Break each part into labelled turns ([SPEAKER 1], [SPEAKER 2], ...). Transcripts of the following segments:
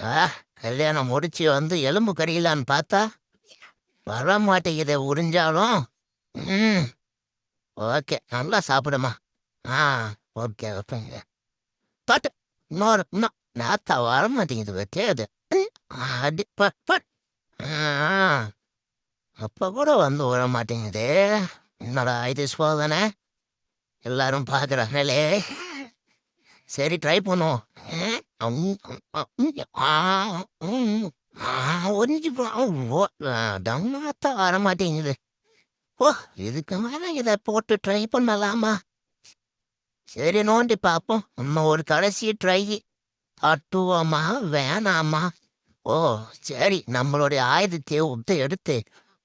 [SPEAKER 1] ஆ கல்யாணம் முடிச்சு வந்து எலும்பு கறியலான்னு பார்த்தா வர மாட்டேங்குது உறிஞ்சாலும். ம் ஓகே, நல்லா சாப்பிடுமா. ஆ ஓகே ஓகேங்க. பட் இன்னும் நாத்தா வர மாட்டேங்குது வைக்காது. அடி பட் அப்ப கூட வந்து விட மாட்டேங்குது. என்னடா இது சோதனை, எல்லாரும் பார்க்குறாங்களே. சரி ட்ரை பண்ணுவோம். ஒரிஞ்சு டம்மாத்தான் வர மாட்டேங்குது. ஓ, இதுக்கு மேல இதை போட்டு ட்ரை பண்ணலாமா? சரி நோண்டி பார்ப்போம். நம்ம ஒரு கடைசி ட்ரை தட்டுவோமா வேணாமா? ஓ சரி, நம்மளுடைய ஆயுதத்தை ஒத்து எடுத்து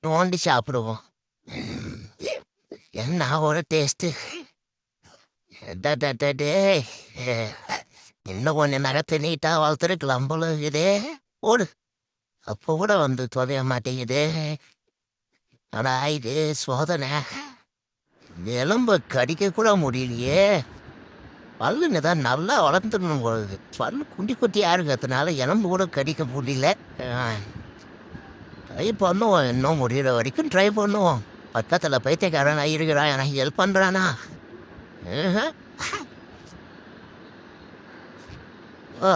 [SPEAKER 1] நோண்டி சாப்பிடுவோம். என்ன ஒரு டேஸ்ட்டு. டேய், இன்னும் கொஞ்சம் நகத்தை நீட்டா வளர்த்துருக்கலாம் போல இதே. ஓடு. அப்போ கூட வந்து தொலைய மாட்டேங்குது. ஆனா இது சோதனை. எலும்பு கடிக்க கூட முடியலையே. பல்லுன்னு தான் நல்லா வளர்ந்துடணும் போகுது. பல்லு குட்டி குட்டியா இருக்கிறதுனால எலும்பு கூட கடிக்க முடியல. ட்ரை பண்ணுவோம், இன்னும் முடிகிற வரைக்கும் ட்ரை பண்ணுவோம். பக்கத்தில் பைத்தியக்காரன் இருக்கிறான், எனக்கு ஹெல்ப் பண்ணுறானா? ஓ